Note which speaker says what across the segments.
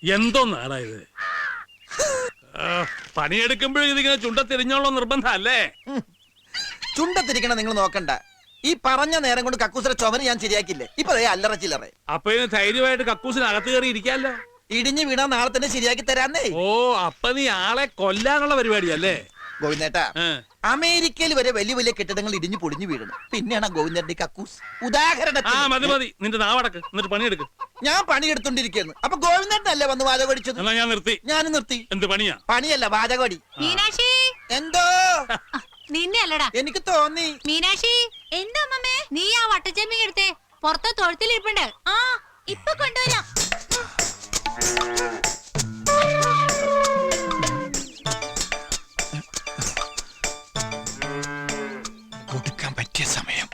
Speaker 1: എന്തോന്നാടാ ഇത്? പണിയെടുക്കുമ്പോഴും ഇതിങ്ങനെ ചുണ്ടത്തിരിഞ്ഞോളോ നിർബന്ധം അല്ലേ?
Speaker 2: ചുണ്ടത്തിരിക്കണം നിങ്ങൾ നോക്കണ്ട. ഈ പറഞ്ഞ നേരം കൊണ്ട് കക്കൂസിന്റെ ചുമര് ഞാൻ ശരിയാക്കില്ലേ. ഇപ്പൊ അല്ലറ ചില്ലറ.
Speaker 1: അപ്പൊ ഇതിന് ധൈര്യമായിട്ട് കക്കൂസിന് അകത്ത് കയറി ഇരിക്കാല്ലോ.
Speaker 2: ഇടിഞ്ഞു വീണാ നാളെ തന്നെ ശരിയാക്കി തരാന്നേ.
Speaker 1: ഓ, അപ്പൊ നീ ആളെ കൊല്ലാനുള്ള പരിപാടിയല്ലേ?
Speaker 2: ഗോവിന്ദേട്ടാ, അമേരിക്കയിൽ വരെ വലിയ വലിയ കെട്ടിടങ്ങൾ ഇടിഞ്ഞു പൊടിഞ്ഞു വീഴണം. പിന്നെയാണ് ഗോവിന്ദന്റെ കക്കൂസ്. ഉദാഹരണത്തിന്
Speaker 1: മതി നിന്റെ നാവടക്ക്, എന്നിട്ട് പണിയെടുക്ക്.
Speaker 2: ഞാൻ പണിയെടുത്തോണ്ടിരിക്കുന്നു. അപ്പൊ ഗോവിന്ദനല്ലേ വന്ന് വാചകടിച്ചത്?
Speaker 1: ഞാൻ നിർത്തി.
Speaker 2: ഞാനും നിർത്തി.
Speaker 1: എന്ത് പണിയാ?
Speaker 2: പണിയല്ല, വാചകടി.
Speaker 3: മീനാക്ഷി,
Speaker 2: എന്തോ
Speaker 3: നിന്നെ അല്ലടാ,
Speaker 2: എനിക്ക് തോന്നി.
Speaker 3: മീനാക്ഷി, എന്താ അമ്മേ നീ ആ വട്ടച്ചെമ്മീൻ എടുത്തേ? പുറത്ത് തൊഴുത്തിലിരിപ്പുണ്ട്. ആ, ഇപ്പൊ കൊണ്ടുവരാം.
Speaker 2: കൊടുക്കാൻ പറ്റിയ സമയം.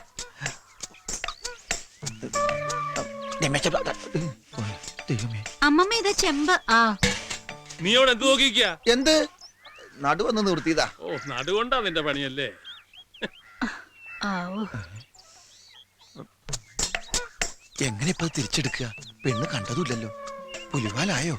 Speaker 3: അമ്മമ്മ ഇത് ചെമ്പ്. ആ,
Speaker 1: നീയോട് എന്ത് നോക്കിക്ക?
Speaker 2: എന്ത് നടുവന്ന് നിർത്തിയതാ?
Speaker 1: ഓ, നടുകൊണ്ടാ നിന്റെ പണിയല്ലേ?
Speaker 2: എങ്ങനെ ഇപ്പൊ തിരിച്ചെടുക്കുക? പെണ്ണ് കണ്ടതുമില്ലല്ലോ. പുലിവാലായോ?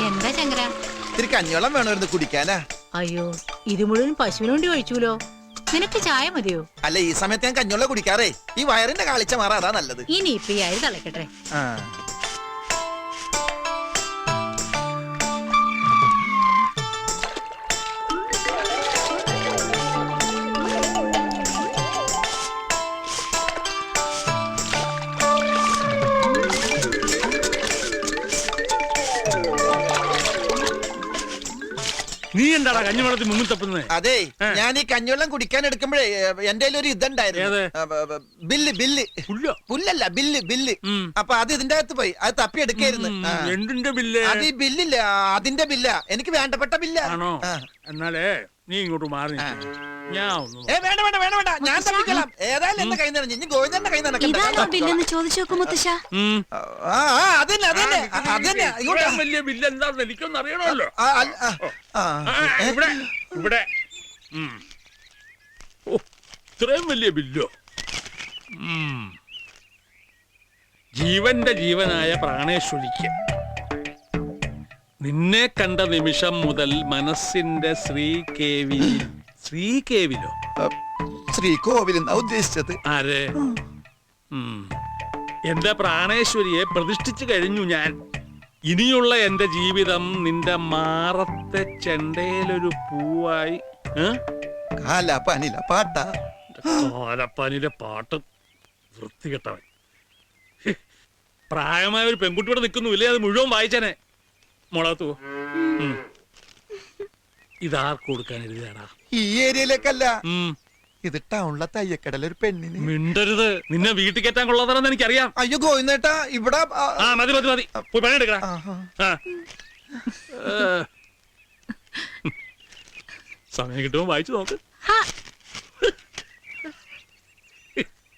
Speaker 3: എന്താ ചങ്കര?
Speaker 2: ഇത്തിരി കഞ്ഞോളം വേണമായിരുന്നു കുടിക്കാനാ.
Speaker 3: അയ്യോ, ഇത് മുഴുവൻ പശുവിന് വേണ്ടി ഒഴിച്ചൂലോ. നിനക്ക് ചായ മതിയോ?
Speaker 2: അല്ല, ഈ സമയത്ത് ഞാൻ കഞ്ഞോളം കുടിക്കാറേ. ഈ വയറിന്റെ കാളിച്ച മാറാ, അതാ നല്ലത്.
Speaker 3: ഇനി ഇപ്പൊ ഈ അരി തളക്കട്ടെ.
Speaker 1: നീ എന്താടാ കഞ്ഞിവെള്ളത്തിൽ മുങ്ങി തപ്പുന്നത്?
Speaker 2: അതെ, ഞാൻ ഈ കഞ്ഞിവെള്ളം കുടിക്കാൻ എടുക്കുമ്പോഴേ എന്റെ ഒരു ഇതുണ്ടായിരുന്നു. ബില്ല് പുല്ലല്ല, ബില്ല്. അപ്പൊ അത് ഇതിന്റെ അകത്ത് പോയി. അത് തപ്പി എടുക്കായിരുന്നു.
Speaker 1: എന്തിന്റെ ബില്ല്?
Speaker 2: അത് ഈ ബില്ലില്ല, അതിന്റെ ബില്ല. എനിക്ക് വേണ്ടപ്പെട്ട ബില്ല.
Speaker 1: എന്നാലേ നീ ഇങ്ങോട്ട് മാറി.
Speaker 2: വേണ്ട, ഞാൻ തപ്പിക്കളാം. ഏതായാലും എന്റെ കൈ നിറഞ്ഞു. ഇനി ഗോവിന്ദന്റെ കൈ
Speaker 3: ബില്ലെന്ന് ചോദിച്ചു നോക്കും മുത്തശ്ശ.
Speaker 2: അതന്നെ.
Speaker 1: വലിയ ബില്ല് എന്താണെന്ന് എനിക്കൊന്നും അറിയണമല്ലോ. ഇവിടെ ഇത്രയും വലിയ ബില്ലോ? ജീവന്റെ ജീവനായ പ്രാണേശ്വരിക്ക് നിന്നെ കണ്ട നിമിഷം മുതൽ മനസ്സിന്റെ ശ്രീകേവിലോ?
Speaker 2: ശ്രീകോവിലെന്നാ ഉദ്ദേശിച്ചത്.
Speaker 1: ആരെ? എന്റെ പ്രാണേശ്വരിയെ പ്രതിഷ്ഠിച്ചു കഴിഞ്ഞു ഞാൻ. ഇനിയുള്ള എന്റെ ജീവിതം നിന്റെ മാറത്തെ ചെണ്ടയിലൊരു പൂവായി. കാലപ്പാനിലെ പാട്ട് വൃത്തികെട്ടവൻ. പ്രായമായ ഒരു പെൺകുട്ടിയോടെ നിൽക്കുന്നുമില്ലേ? അത് മുഴുവൻ വായിച്ചനെ. മുളകത്തു ഇതാർക്ക് കൊടുക്കാൻ എഴുതിയാടാ?
Speaker 2: ഈ ഏരിയയിലേക്കല്ല, ഇത് ടൗണിലെ തയ്യക്കടലൊരു പെണ്ണിന്.
Speaker 1: മിണ്ടരുത്, നിന്നെ വീട്ടിൽ കയറ്റാൻ കൊള്ളാതാണെന്ന് എനിക്കറിയാം.
Speaker 2: അയ്യോ ഗോവിന്ദേട്ടാ, ഇവിടെ
Speaker 1: മതി പോയി പണിയെടുക്കടാ. സമയം കിട്ടുമ്പോ വായിച്ചു നോക്ക്.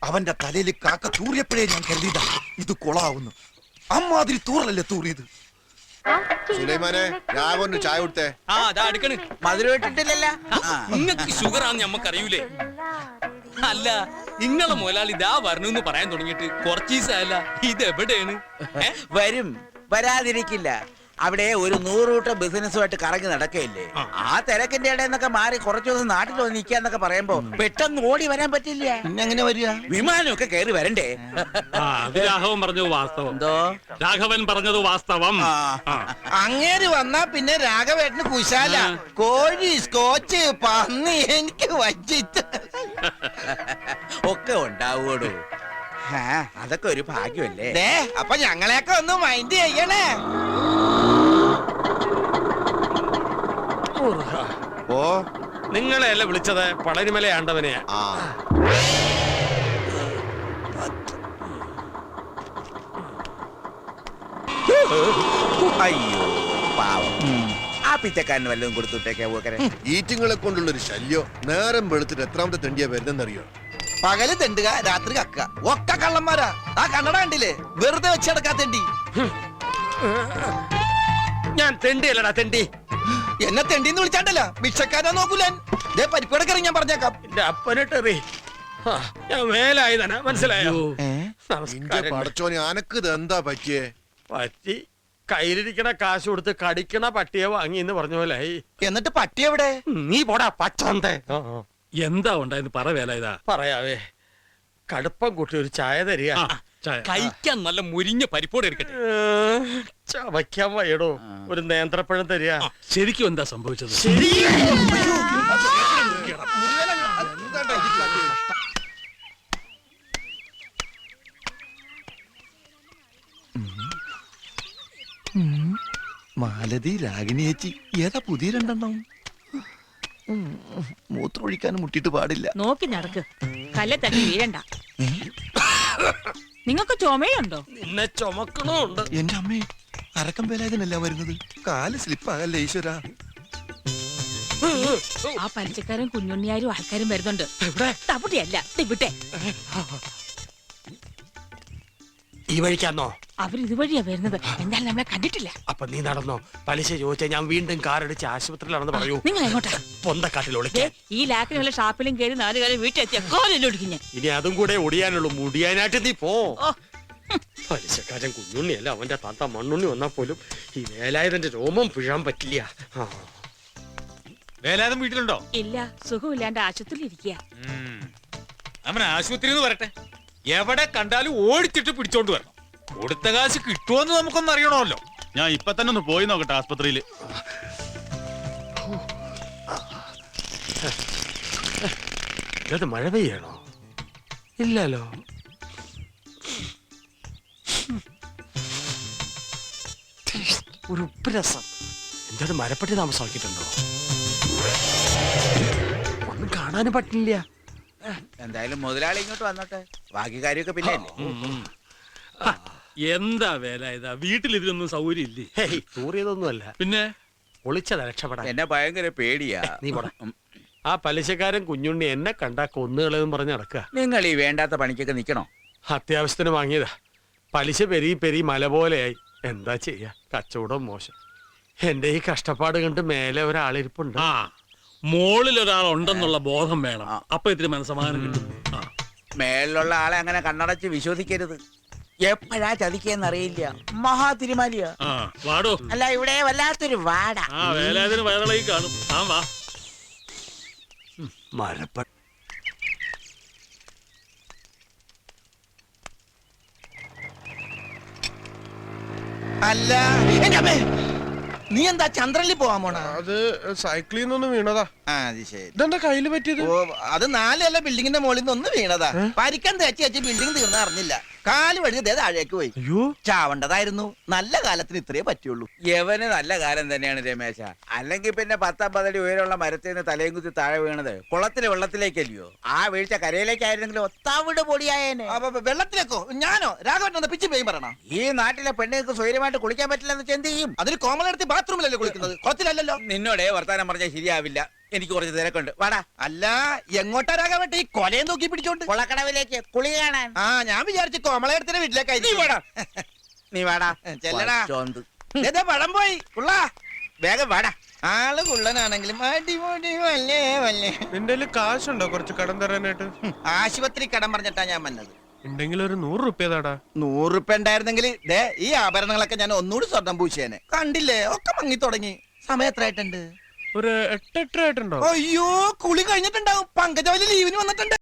Speaker 2: അവന്റെ തലയിൽ കാക്ക തൂറിയപ്പോഴേ ഞാൻ കരുതിയതാ ഇത് കൊളാവുന്നു. അമ്മാതിരി തൂറലല്ലേ തൂറിയത്.
Speaker 4: സുലൈമാനെ, രാഘവന് ചായ കൊടുത്തേ.
Speaker 5: മധുരം ഇട്ടിട്ടില്ലല്ലോ.
Speaker 6: നിങ്ങക്ക് ഷുഗർ ആണെന്ന് ഞമ്മക്കറിയൂലേ? അല്ല, നിങ്ങളെ മുതലാളി ഇതാ വരണമെന്ന് പറയാൻ തുടങ്ങിയിട്ട് കുറച്ച് ദിവസമല്ല. ഇത് എവിടെയാണ്?
Speaker 5: വരും, വരാതിരിക്കില്ല. അവിടെ ഒരു 100 കൂട്ടം ബിസിനസ്സുമായിട്ട് കറങ്ങി നടക്കയില്ലേ. ആ തിരക്കിന്റെ ഇടയിൽ മാറി കുറച്ചു ദിവസം നാട്ടിൽ വന്ന് നിൽക്കാന്നൊക്കെ പറയുമ്പോ പെട്ടെന്ന് ഓടി വരാൻ പറ്റില്ല.
Speaker 2: പിന്നെ എങ്ങനെ വരിക?
Speaker 5: വിമാനമൊക്കെ കയറി വരണ്ടേ?
Speaker 1: രാഘവൻ പറഞ്ഞത് വാസ്തവം.
Speaker 5: എന്തോ
Speaker 1: രാഘവൻ പറഞ്ഞത് വാസ്തവം.
Speaker 2: അങ്ങേര് വന്നാ പിന്നെ രാഘവേട്ടന് കുശാല. കോഴി, സ്കോച്ച്, പന്നി എനിക്ക് വച്ചിട്ട്
Speaker 5: ഒക്കെ ഉണ്ടാവൂടോ. അതൊക്കെ ഒരു ഭാഗ്യമല്ലേ.
Speaker 2: അപ്പൊ ഞങ്ങളെയൊക്കെ ഒന്ന് മൈൻഡ് ചെയ്യണേ.
Speaker 4: ഓ,
Speaker 6: നിങ്ങളെയല്ല വിളിച്ചത്, പളനിമലയാണ്ടവനെയാ.
Speaker 5: അയ്യോ പാവം. ആ പിച്ചക്കാരന് വല്ലതും കൊടുത്തുട്ടേക്കാ.
Speaker 4: ഈറ്റിങ്ങളെ കൊണ്ടുള്ളൊരു ശല്യം. നേരം വെളുത്തിട്ട് എത്രാമത്തെ തെണ്ടിയാ വരുന്നെന്നറിയോ?
Speaker 2: പകല് തെണ്ടുക, രാത്രി കക്ക. ഒക്കെ കള്ളന്മാരാ. ആ കണ്ണട കണ്ടില്ലേ? വെറുതെ വെച്ചെടുക്കാ തെണ്ടി.
Speaker 6: ഞാൻ തെണ്ടിയല്ലടാ തെണ്ടി.
Speaker 2: എന്നെ തെണ്ടിന്ന് വിളിച്ചാണ്ടല്ല, ഭിക്ഷക്കാരാ നോക്കൂലൻ. പരിപ്പടക്കിറങ്ങി ഞാൻ പറഞ്ഞേക്കാം.
Speaker 6: എന്റെ അപ്പനിട്ടെറി
Speaker 7: ഞാൻ മേലായതന മനസ്സിലായോ?
Speaker 4: നിന്റെ പടച്ചോനെ അനക്ക് ഇത് എന്താ പറ്റിയേ?
Speaker 7: പറ്റി കയ്യിലിരിക്കണ കാശ് കൊടുത്ത് കടിക്കണ പട്ടിയെ വാങ്ങി എന്ന് പറഞ്ഞ പോലെ ആയി.
Speaker 2: എന്നിട്ട് പട്ടി എവിടെ?
Speaker 7: നീ പോടാ പച്ചന്തേ.
Speaker 1: എന്താ ഉണ്ടായെന്ന് പറ വേലായുധ.
Speaker 7: പറയാവേ, കടുപ്പം കൂട്ടി ഒരു ചായ തരിക.
Speaker 6: കഴിക്കാൻ നല്ല മുരിഞ്ഞ പരിപ്പോടെ എടുക്കട്ടെ.
Speaker 7: ചവയ്ക്കാൻ വയ്യടോ, ഒരു നേന്ത്രപ്പഴം തരിക.
Speaker 1: ശരിക്കും എന്താ സംഭവിച്ചത്?
Speaker 2: മാലതി, രാഗിണി ചേച്ചി, ഏതാ പുതിയ രണ്ടെണ്ണം? മൂത്രമൊഴിക്കാനും മുട്ടിട്ട് പാടില്ല.
Speaker 8: നോക്കി നടക്ക്, കല്ലെ തട്ടി വീഴണ്ട. നിങ്ങൾക്ക് ചുമയുണ്ടോ?
Speaker 7: നിന്നെ ചുമക്കണുണ്ട്.
Speaker 2: എന്റെ അമ്മേ, അരക്കം വേലായതിനല്ല വരുന്നത്. കാല് സ്ലിപ്പാകല്ലേ ഈശ്വര.
Speaker 8: ആ പലിശക്കാരും കുഞ്ഞുണ്ണിയാരും ആൾക്കാരും വരുന്നുണ്ട്. തവിടെയല്ല, ഇവിടെ.
Speaker 7: ഈ വഴിക്കാന്നോ?
Speaker 8: അവരിതുവഴിയാ വരുന്നത്. എന്തായാലും നമ്മളെ കണ്ടിട്ടില്ല.
Speaker 7: അപ്പൊ നീ നടന്നോ? പലിശ ചോദിച്ചാൽ ഞാൻ വീണ്ടും കാറടിച്ച് ആശുപത്രിയിലാണെന്ന് പറയൂ.
Speaker 8: നിങ്ങൾ എങ്ങോട്ടാ?
Speaker 7: പൊന്തക്കാട്ടിൽ ഒളിക്കാൻ.
Speaker 8: ഈ ലാക്കിന് വല്ല ഷാപ്പിലും കയറി 4 കാലം വീട്ടിലെത്തിയ കോലൊടിക്കും ഞാൻ.
Speaker 7: ഇനി അതും കൂടെ ഒടിയാനുള്ളൂ. മുടിയാനായിട്ട് നീ പോ. പലിശക്കാരൻ കുഞ്ഞുണ്ണിയല്ല, അവന്റെ താത്ത മണ്ണുണ്ണി വന്നാൽ പോലും ഈ വേലായുധന്റെ രോമം പിഴാൻ പറ്റില്ല.
Speaker 1: വേലായുധം വീട്ടിലുണ്ടോ?
Speaker 8: ഇല്ല, സുഖമില്ലാണ്ട് ആശുപത്രിയിൽ ഇരിക്കുക.
Speaker 1: അവൻ ആശുപത്രിയിൽ വരട്ടെ. എവിടെ കണ്ടാലും ഓടിച്ചിട്ട് പിടിച്ചോണ്ട് വരണം. കൊടുത്ത കാശ് കിട്ടുമോന്ന് നമുക്കൊന്നും അറിയണമല്ലോ. ഞാൻ ഇപ്പൊ തന്നെ ഒന്ന് പോയി നോക്കട്ടെ ആസ്പത്രിയില്.
Speaker 7: ഇത് മഴ പെയ്യണോ? ഇല്ലല്ലോ. ഒരു ഉപ്പ് രസം. എന്താ മരപ്പെട്ടി താമസമാക്കിയിട്ടുണ്ടോ? ഒന്നും കാണാനും പറ്റില്ല.
Speaker 5: എന്തായാലും മുതലാളി ഇങ്ങോട്ട് വന്നോട്ടെ, ബാക്കി കാര്യമൊക്കെ പിന്നെ
Speaker 1: എന്താ വേലായുധ, വീട്ടിൽ ഇതിനൊന്നും സൗകര്യം ഇല്ലേ?
Speaker 7: ഹേയ്, തൂറിയതൊന്നുമല്ല,
Speaker 1: പിന്നെ
Speaker 7: ഒളിച്ചതാ രക്ഷപ്പെടാൻ.
Speaker 5: എന്നെ ഭയങ്കര പേടിയാ.
Speaker 7: നീ പോടാ. ആ പലിശക്കാരൻ കുഞ്ഞുണ്ണി എന്നെ കണ്ടാ കൊന്നുകളെന്ന് പറഞ്ഞ് നടക്കുക.
Speaker 5: നിങ്ങൾ ഈ വേണ്ടാത്ത പണിക്കൊക്കെ നിക്കണോ?
Speaker 7: അത്യാവശ്യത്തിന് വാങ്ങിയതാ. പലിശ പെരി പെരി മല പോലെയായി. എന്താ ചെയ്യാ, കച്ചവടം മോശം. എന്റെ ഈ കഷ്ടപ്പാട് കണ്ട് മേലെ ഒരാളിരിപ്പുണ്ട്.
Speaker 1: ആ, മോളിൽ ഒരാൾ ഉണ്ടെന്നുള്ള ബോധം വേണം. അപ്പൊ ഇത്തിരി മനസ്സമാധാനം കിട്ടും.
Speaker 5: മേലിലുള്ള ആളെ അങ്ങനെ കണ്ണടച്ച് വിശ്വസിക്കരുത്. എപ്പോഴാ ചതിക്കെന്നറിയില്ല. മഹാതിരുമാലിയാ.
Speaker 1: വാടോ.
Speaker 5: അല്ല, ഇവിടെ വല്ലാത്തൊരു വാട.
Speaker 1: ആ, വേലായുധന് വയറിളകി കാണും. ആ, വാ.
Speaker 7: മരപ്പ
Speaker 2: അല്ല, എന്റെ അമ്മേ, നീ എന്താ ചന്ദ്രനിൽ പോവാൻ പോണ?
Speaker 4: അത് സൈക്കിളിൽ നിന്നൊന്ന് വീണതാ.
Speaker 2: ആ, അത് ശരി.
Speaker 4: ഇതെന്താ കയ്യില് പറ്റിയത്?
Speaker 2: ഓ, അത് 4 നില ബിൽഡിങ്ങിന്റെ മുകളിൽ നിന്ന് ഒന്ന് വീണതാ. പരിക്കാൻ തേച്ച് ബിൽഡിംഗ് തീർന്ന അറിഞ്ഞില്ല. കാല് വഴി ദേ താഴേക്ക് പോയി.
Speaker 7: അയ്യോ,
Speaker 2: ചാവണ്ടതായിരുന്നു. നല്ല കാലത്തിന് ഇത്രേ പറ്റുള്ളൂ.
Speaker 5: യവന് നല്ല കാലം തന്നെയാണ് രമേശ. അല്ലെങ്കിൽ പിന്നെ 10-50 അടി ഉയരമുള്ള മരത്തിൽ നിന്ന് തലയും കുത്തി താഴെ വീണത് കുളത്തിലെ വെള്ളത്തിലേക്കല്ലയോ? ആ വീഴ്ച കരയിലേക്കായിരുന്നെങ്കിലും ഒത്താവിട് പൊടിയായേനെ.
Speaker 2: വെള്ളത്തിലേക്കോ? ഞാനോ? രാഘവൻ പിച്ച് പേയും പറയണം.
Speaker 5: ഈ നാട്ടിലെ പെണ്ണുങ്ങൾക്ക് സ്വൈര്യമായിട്ട് കുളിക്കാൻ പറ്റില്ലെന്ന് എന്ത് ചെയ്യും?
Speaker 2: അതിന് കോമളെടുത്ത് ബാത്റൂമിലല്ലേ കുളിക്കുന്നത്, കുളത്തിലല്ലല്ലോ.
Speaker 5: നിന്നോടെ വർത്താനം പറഞ്ഞാൽ ശരിയാവില്ല. എനിക്ക് കുറച്ച് തിരക്കുണ്ട്, വാടാ.
Speaker 2: അല്ല, എങ്ങോട്ടാ രാഘവട്ടെ ഈ കൊലയും നോക്കി പിടിച്ചോണ്ട്?
Speaker 5: കുളക്കടവിലേക്ക് കുളി കാണാൻ.
Speaker 2: ആ, ഞാൻ വിചാരിച്ചു കോമളെടുത്തിന്റെ വീട്ടിലേക്കായി.
Speaker 5: നീ വാടാ,
Speaker 2: ചെല്ലടാ.
Speaker 5: ചോന്ത്.
Speaker 2: പഴം പോയി ഉള്ള
Speaker 5: വേഗം വാടാ.
Speaker 2: ആള് കുള്ളനാണെങ്കിലും അടിപൊളി വല്ലേ വല്ലേ.
Speaker 4: നിന്റെ കാശുണ്ടോ കുറച്ച് കടം തരാനായിട്ട്?
Speaker 2: ആശുപത്രി കടം പറഞ്ഞിട്ടാ ഞാൻ വന്നത്.
Speaker 4: ഉണ്ടെങ്കിൽ ഒരു 100 റുപ്യ താടാ.
Speaker 2: 100 റുപ്യ ഉണ്ടായിരുന്നെങ്കിൽ ദേ ഈ ആഭരണങ്ങളൊക്കെ ഞാൻ ഒന്നുകൂടി സ്വർണം പൂശേനെ. കണ്ടില്ലേ, ഒക്കെ മങ്ങി തുടങ്ങി. സമയം എത്ര ആയിട്ടുണ്ട്?
Speaker 4: ഒരു 8 ആയിട്ടുണ്ടോ?
Speaker 2: അയ്യോ, കുളി കഴിഞ്ഞിട്ടുണ്ടാവും. പങ്കജവലി ലീവിന് വന്നിട്ടുണ്ട്.